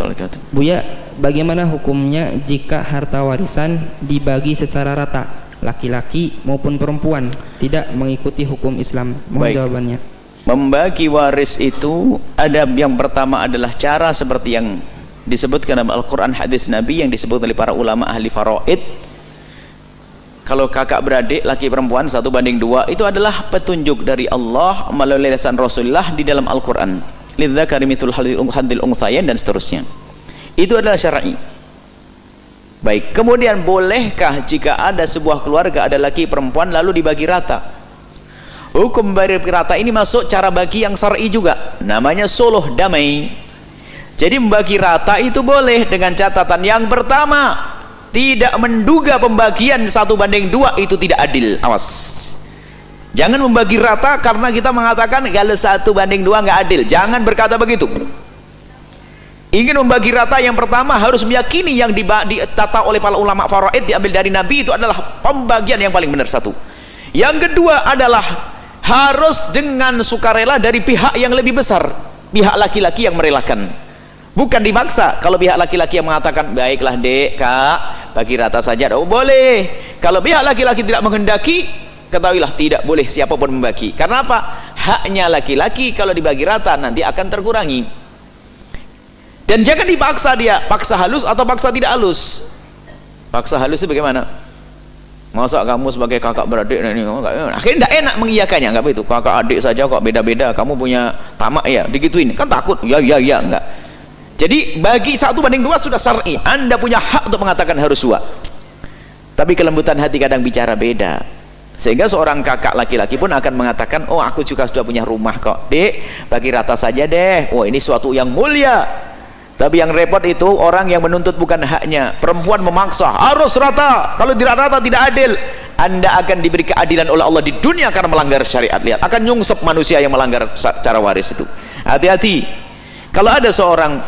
wabarakatuh. Buya, bagaimana hukumnya jika harta warisan dibagi secara rata, laki-laki maupun perempuan, tidak mengikuti hukum Islam? Mohon Baik. jawabannya. Membagi waris itu ada yang pertama adalah cara seperti yang disebutkan dalam Al-Quran, hadis Nabi yang disebut oleh para ulama ahli faraid. Kalau kakak beradik laki perempuan 1:2 itu adalah petunjuk dari Allah melalui lisan Rasulullah di dalam Al-Quran. Lidzakari mithlu hadil unthayain dan seterusnya. Itu adalah syar'i. Baik, kemudian bolehkah jika ada sebuah keluarga ada laki perempuan lalu dibagi rata? Hukum bagi rata ini masuk cara bagi yang syar'i juga, namanya suluh damai. Jadi membagi rata itu boleh dengan catatan yang pertama, tidak menduga pembagian 1:2 itu tidak adil. Awas, jangan membagi rata karena kita mengatakan kalau 1:2 nggak adil. Jangan berkata begitu. Ingin membagi rata, yang pertama harus meyakini yang ditata oleh para ulama faraid diambil dari Nabi itu adalah pembagian yang paling benar, satu. Yang kedua adalah harus dengan sukarela dari pihak yang lebih besar, pihak laki-laki yang merelakan, bukan dimaksa. Kalau pihak laki-laki yang mengatakan baiklah dek, kak, bagi rata saja, oh boleh. Kalau pihak laki-laki tidak menghendaki, ketahuilah tidak boleh siapapun membagi. Karena apa? Haknya laki-laki kalau dibagi rata nanti akan terkurangi. Dan jangan dipaksa dia, paksa halus atau paksa tidak halus. Paksa halus itu bagaimana? Masa kamu sebagai kakak beradik ini, akhirnya tidak enak mengiyakannya. Enggak begitu, kakak adik saja kok beda-beda, kamu punya tamak ya, digituin kan takut. Ya enggak. Jadi bagi 1:2 sudah syar'i, Anda punya hak untuk mengatakan harus 2. Tapi kelembutan hati kadang bicara beda, sehingga seorang kakak laki-laki pun akan mengatakan, oh aku juga sudah punya rumah kok dek, bagi rata saja deh. Oh ini suatu yang mulia. Tapi yang repot itu orang yang menuntut bukan haknya. Perempuan memaksa harus rata, kalau tidak rata tidak adil. Anda akan diberi keadilan oleh Allah di dunia karena melanggar syariat. Lihat, akan nyungsep manusia yang melanggar cara waris itu. Hati-hati. Kalau ada seorang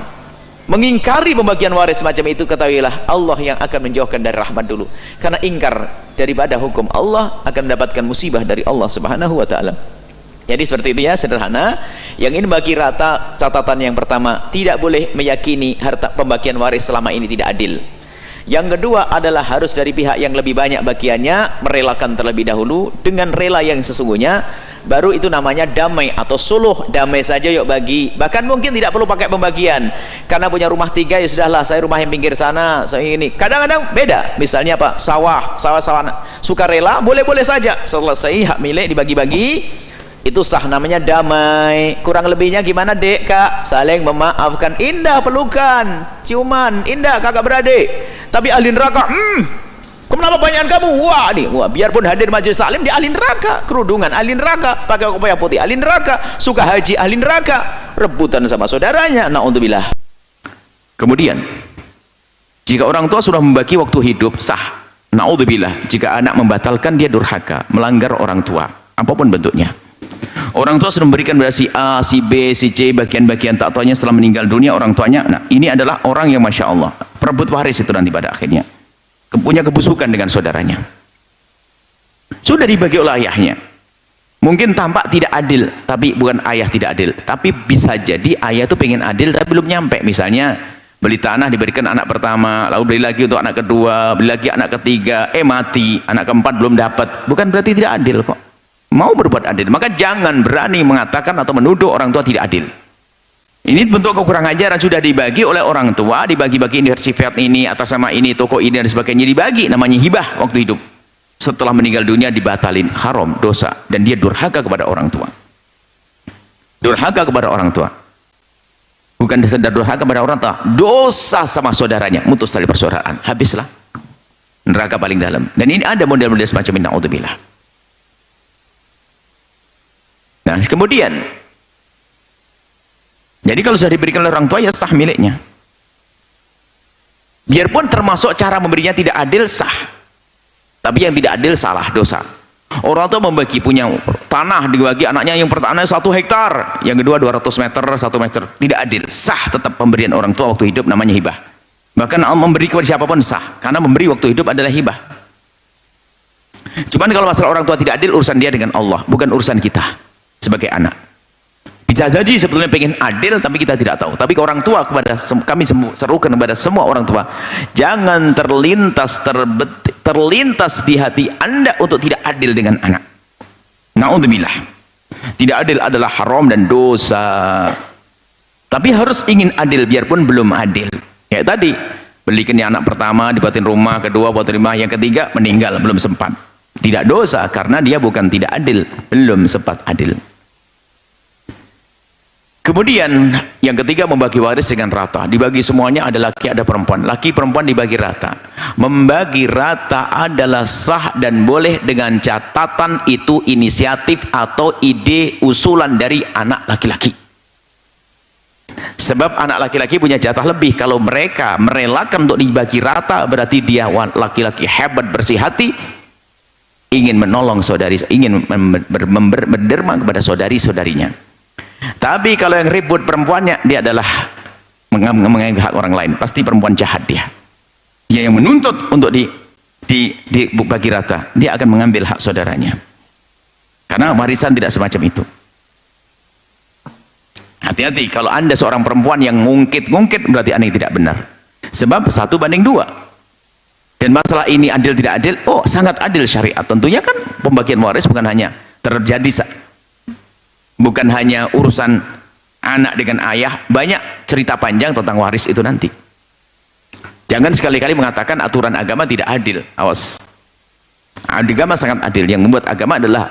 mengingkari pembagian waris semacam itu, ketahuilah Allah yang akan menjauhkan dari rahmat dulu. Karena ingkar daripada hukum Allah akan mendapatkan musibah dari Allah Subhanahu wa taala. Jadi seperti itu ya, sederhana. Yang ini bagi rata, catatan yang pertama, tidak boleh meyakini harta pembagian waris selama ini tidak adil. Yang kedua adalah harus dari pihak yang lebih banyak bagiannya, merelakan terlebih dahulu dengan rela yang sesungguhnya, baru itu namanya damai atau suluh. Damai saja yuk bagi, bahkan mungkin tidak perlu pakai pembagian, karena punya rumah 3 ya sudahlah, saya rumah yang pinggir sana, saya ini. Kadang-kadang beda, misalnya apa, sawah sukarela, boleh-boleh saja, selesai hak milik dibagi-bagi, itu sah, namanya damai. Kurang lebihnya gimana dek, kak? Saling memaafkan, indah pelukan, ciuman, indah kakak beradik. Tapi ahli neraka, kenapa banyakan kamu? Wah biarpun hadir majelis taklim di ahli neraka, kerudungan ahli neraka, pakai kopiah putih ahli neraka, suka haji ahli neraka, rebutan sama saudaranya, naudzubillah. Kemudian jika orang tua sudah membagi waktu hidup, sah. Naudzubillah, jika anak membatalkan, dia durhaka, melanggar orang tua apapun bentuknya. Orang tua sudah memberikan pada si A, si B, si C bagian-bagian tak taunya setelah meninggal dunia orang tuanya. Nah ini adalah orang yang Masya Allah perebut waris itu nanti pada akhirnya punya kebusukan dengan saudaranya, sudah dibagi oleh ayahnya. Mungkin tampak tidak adil, tapi bukan ayah tidak adil, tapi bisa jadi ayah itu pengen adil tapi belum nyampe. Misalnya beli tanah diberikan anak pertama, lalu beli lagi untuk anak kedua, beli lagi anak ketiga, mati, anak keempat belum dapat. Bukan berarti tidak adil kok, mau berbuat adil. Maka jangan berani mengatakan atau menuduh orang tua tidak adil. Ini bentuk kekurangan ajaran, sudah dibagi oleh orang tua, dibagi-bagi ini sifat ini atas nama ini, toko ini dan sebagainya, dibagi, namanya hibah waktu hidup. Setelah meninggal dunia dibatalin, haram, dosa, dan dia durhaka kepada orang tua. Durhaka kepada orang tua, bukan sekedar durhaka kepada orang tua, dosa sama saudaranya, mutus tali persaudaraan, habislah neraka paling dalam. Dan ini ada model-model semacam ini, naudzubillah. Nah kemudian, jadi kalau sudah diberikan oleh orang tua ya sah miliknya. Biarpun termasuk cara memberinya tidak adil, sah. Tapi yang tidak adil salah, dosa. Orang tua membagi, punya tanah dibagi anaknya, yang pertama 1 hektar, yang kedua 200 meter, 1 meter, tidak adil, sah tetap pemberian orang tua waktu hidup, namanya hibah. Bahkan memberi kepada siapapun sah, karena memberi waktu hidup adalah hibah. Cuman kalau masalah orang tua tidak adil, urusan dia dengan Allah, bukan urusan kita sebagai anak. Bisa jadi sebetulnya pengen adil tapi kita tidak tahu. Tapi ke orang tua, kepada kami serukan kepada semua orang tua, jangan terlintas di hati Anda untuk tidak adil dengan anak. Na'udzubillah. Tidak adil adalah haram dan dosa. Tapi harus ingin adil biarpun belum adil. Ya tadi, belikannya anak pertama dibuatin rumah, kedua buatin rumah, yang ketiga meninggal belum sempat. Tidak dosa karena dia bukan tidak adil, belum sempat adil. Kemudian yang ketiga, membagi waris dengan rata. Dibagi semuanya, ada laki ada perempuan. Laki perempuan dibagi rata. Membagi rata adalah sah dan boleh dengan catatan itu inisiatif atau ide usulan dari anak laki-laki. Sebab anak laki-laki punya jatah lebih. Kalau mereka merelakan untuk dibagi rata, berarti dia laki-laki hebat, bersih hati, ingin menolong saudari, ingin berderma kepada saudari-saudarinya. Tapi kalau yang ribut perempuannya, dia adalah mengambil hak orang lain. Pasti perempuan jahat dia. Dia yang menuntut untuk dibagi rata. Dia akan mengambil hak saudaranya. Karena warisan tidak semacam itu. Hati-hati kalau Anda seorang perempuan yang ngungkit-ngungkit, berarti Anda tidak benar. Sebab 1:2. Dan masalah ini adil tidak adil, oh sangat adil syariat. Tentunya kan pembagian waris bukan hanya terjadi, bukan hanya urusan anak dengan ayah, banyak cerita panjang tentang waris itu nanti. Jangan sekali-kali mengatakan aturan agama tidak adil. Awas. Agama sangat adil. Yang membuat agama adalah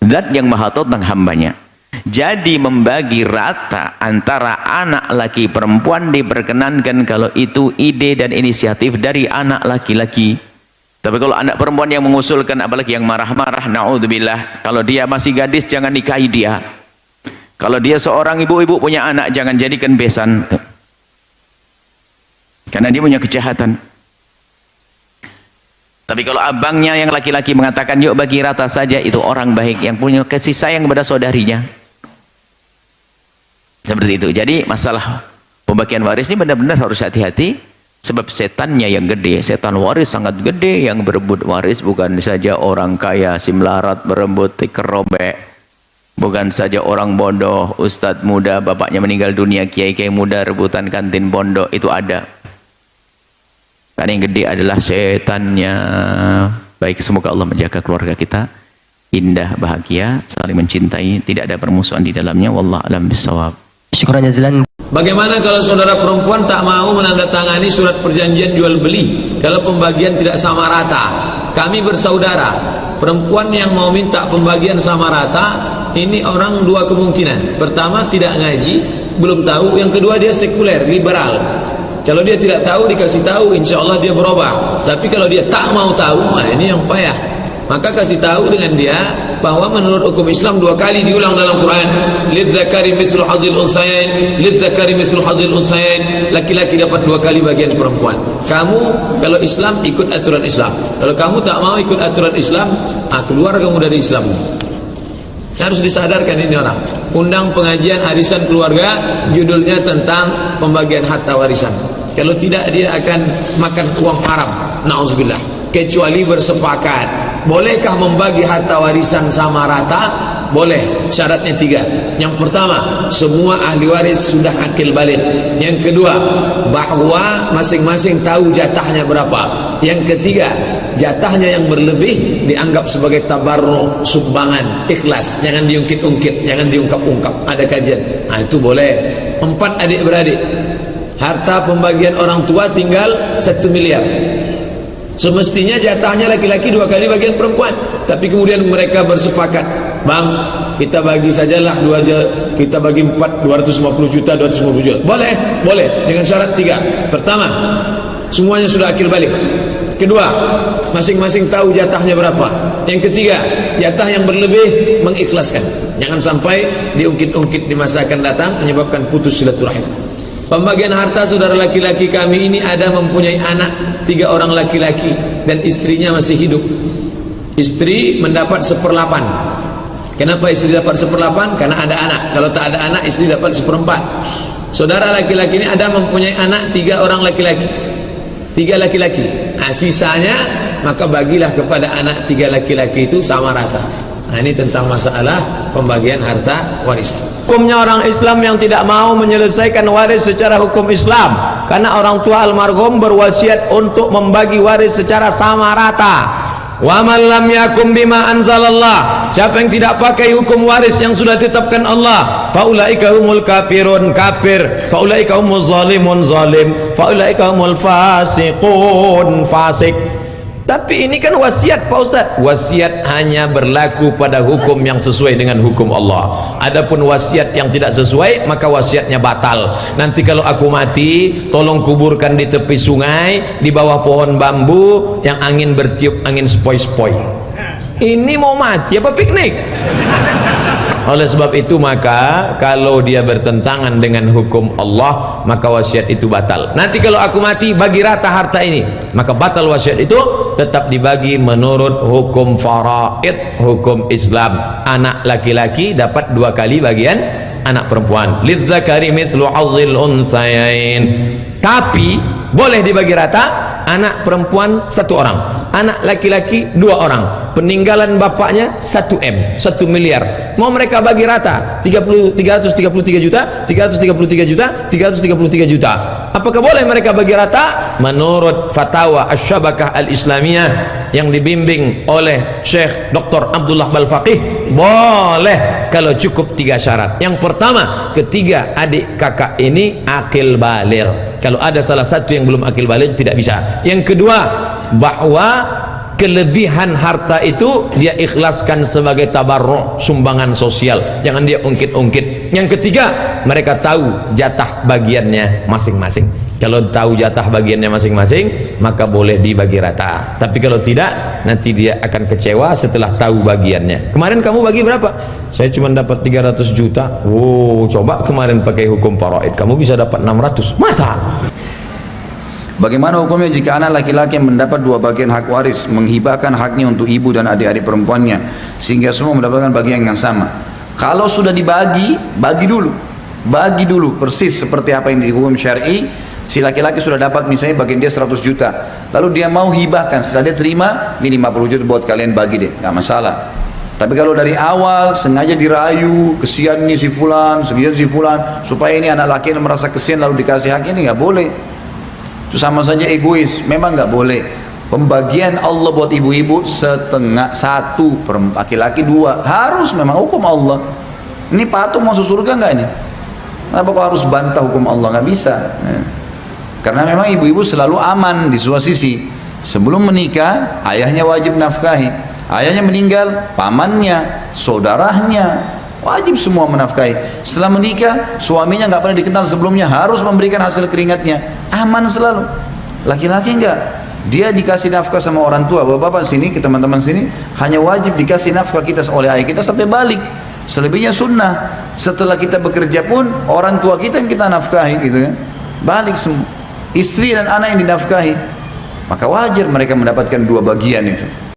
Zat yang maha tahu tentang hambanya. Jadi membagi rata antara anak laki perempuan diperkenankan kalau itu ide dan inisiatif dari anak laki-laki. Tapi kalau anak perempuan yang mengusulkan, apalagi yang marah-marah, na'udzubillah, kalau dia masih gadis jangan nikahi dia. Kalau dia seorang ibu-ibu punya anak, jangan jadikan besan, karena dia punya kejahatan. Tapi kalau abangnya yang laki-laki mengatakan yuk bagi rata saja, itu orang baik yang punya kasih sayang kepada saudarinya. Seperti itu. Jadi masalah pembagian waris ini benar-benar harus hati-hati, sebab setannya yang gede. Setan waris sangat gede. Yang berebut waris bukan saja orang kaya si melarat berebut tikar robek, bukan saja orang bodoh, ustadz muda bapaknya meninggal dunia, kiai-kiai muda rebutan kantin pondok, itu ada. Karena yang gede adalah setannya. Baik, semoga Allah menjaga keluarga kita indah, bahagia, saling mencintai, tidak ada permusuhan di dalamnya. Wallahu a'lam bishawab. Syukran jazilan. Bagaimana kalau saudara perempuan tak mau menandatangani surat perjanjian jual beli kalau pembagian tidak sama rata? Kami bersaudara, perempuan yang mau minta pembagian sama rata, ini orang dua kemungkinan. Pertama, tidak ngaji, belum tahu. Yang kedua, dia sekuler, liberal. Kalau dia tidak tahu, dikasih tahu, insya Allah dia berubah. Tapi kalau dia tak mau tahu, nah ini yang payah. Maka kasih tahu dengan dia bahwa menurut hukum Islam dua kali diulang dalam Quran, lidzakari mithlu hadzil unsayain, lidzakari mithlu hadzil unsayain, laki-laki dapat dua kali bagian perempuan. Kamu kalau Islam ikut aturan Islam, kalau kamu tak mau ikut aturan Islam, keluar kamu dari Islam. Harus disadarkan ini orang. Undang pengajian arisan keluarga, judulnya tentang pembagian harta warisan. Kalau tidak, dia akan makan uang haram, na'udzubillah. Kecuali bersepakat. Bolehkah membagi harta warisan sama rata? Boleh. Syaratnya 3. Yang pertama, semua ahli waris sudah akil balik. Yang kedua, bahwa masing-masing tahu jatahnya berapa. Yang ketiga, jatahnya yang berlebih dianggap sebagai tabarruk, sumbangan, ikhlas. Jangan diungkit-ungkit, jangan diungkap-ungkap. Ada kajian. Nah, itu boleh. 4 adik-beradik. Harta pembagian orang tua tinggal 1 miliar. Semestinya jatahnya laki-laki 2 kali bagian perempuan. Tapi kemudian mereka bersepakat, bang, kita bagi sajalah 2 aja, kita bagi 4, 250 juta, 250 juta. Boleh, boleh. Dengan syarat 3. Pertama, semuanya sudah akil balik. Kedua, masing-masing tahu jatahnya berapa. Yang ketiga, jatah yang berlebih mengikhlaskan. Jangan sampai diungkit-ungkit di masa akan datang menyebabkan putus silaturahim. Pembagian harta saudara laki-laki kami ini ada mempunyai anak 3 orang laki-laki dan istrinya masih hidup. Istri mendapat 1/8. Kenapa istri dapat 1/8? Karena ada anak. Kalau tak ada anak, istri dapat 1/4. Saudara laki-laki ini ada mempunyai anak 3 orang laki-laki, 3 laki-laki. Nah, sisanya maka bagilah kepada anak 3 laki-laki itu sama rata. Nah, ini tentang masalah pembagian harta warisan. Hukumnya orang Islam yang tidak mau menyelesaikan waris secara hukum Islam, karena orang tua almarhum berwasiat untuk membagi waris secara sama rata. Wa man lam yakum bima anzalallah, siapa yang tidak pakai hukum waris yang sudah ditetapkan Allah, faulaika humul kafirun, kafir, faulaika humuz zalimun, zalim, faulaika humul fasiqun, fasik. Tapi ini kan wasiat Pak Ustadz. Wasiat hanya berlaku pada hukum yang sesuai dengan hukum Allah. Adapun wasiat yang tidak sesuai, maka wasiatnya batal. Nanti kalau aku mati, tolong kuburkan di tepi sungai, di bawah pohon bambu yang angin bertiup, angin sepoi-sepoi. Ini mau mati apa piknik? Oleh sebab itu, maka kalau dia bertentangan dengan hukum Allah, maka wasiat itu batal. Nanti kalau aku mati, bagi rata harta ini, maka batal wasiat itu. Tetap dibagi menurut hukum faraid, hukum Islam. Anak laki-laki dapat 2 kali bagian anak perempuan. Lizzakari mithlu hazzil unsayain. Tapi boleh dibagi rata, anak perempuan 1 orang, anak laki-laki 2 orang. Peninggalan bapaknya 1 M, 1 miliar. Mau mereka bagi rata 333 juta, 333 juta, 333 juta. Apakah boleh mereka bagi rata? Menurut fatwa Asy-Syabakah Al-Islamiyah yang dibimbing oleh Syekh Dr. Abdullah Balfaqih, boleh kalau cukup 3 syarat. Yang pertama, ketiga adik kakak ini akil baligh. Kalau ada salah satu yang belum akil baligh, tidak bisa. Yang kedua, bahwa kelebihan harta itu dia ikhlaskan sebagai tabarruk, sumbangan sosial, jangan dia ungkit-ungkit. Yang ketiga, mereka tahu jatah bagiannya masing-masing. Kalau tahu jatah bagiannya masing-masing, maka boleh dibagi rata. Tapi kalau tidak, nanti dia akan kecewa setelah tahu bagiannya. Kemarin kamu bagi berapa? Saya cuma dapat 300 juta. Oh, coba kemarin pakai hukum faraid, kamu bisa dapat 600. Masa? Bagaimana hukumnya jika anak laki-laki yang mendapat 2 bagian hak waris menghibahkan haknya untuk ibu dan adik-adik perempuannya sehingga semua mendapatkan bagian yang sama? Kalau sudah dibagi, bagi dulu persis seperti apa yang dihukum syar'i. Si laki-laki sudah dapat misalnya bagian dia 100 juta, lalu dia mau hibahkan, setelah dia terima, ini 50 juta buat kalian bagi deh, nggak masalah. Tapi kalau dari awal sengaja dirayu, kesian nih si fulan, sekian si fulan, supaya ini anak laki yang merasa kesian lalu dikasih hak, ini nggak boleh. Itu sama saja egois, memang nggak boleh. Pembagian Allah buat ibu-ibu setengah, 1, laki-laki 2, harus memang hukum Allah. Ini patung masuk surga nggak ini? Kenapa kok harus bantah hukum Allah? Nggak bisa. Karena memang ibu-ibu selalu aman di sebuah sisi. Sebelum menikah, ayahnya wajib nafkahi. Ayahnya meninggal, pamannya, saudaranya, wajib semua menafkahi. Setelah menikah, suaminya nggak pernah dikenal sebelumnya, harus memberikan hasil keringatnya. Aman selalu. Laki-laki enggak. Dia dikasih nafkah sama orang tua. Bapak-bapak sini, ke teman-teman sini, hanya wajib dikasih nafkah kita oleh ayah kita sampai balik. Selebihnya sunnah. Setelah kita bekerja pun, orang tua kita yang kita nafkahi, gitu kan. Balik semua. Istri dan anak yang dinafkahi, maka wajar mereka mendapatkan 2 bagian itu.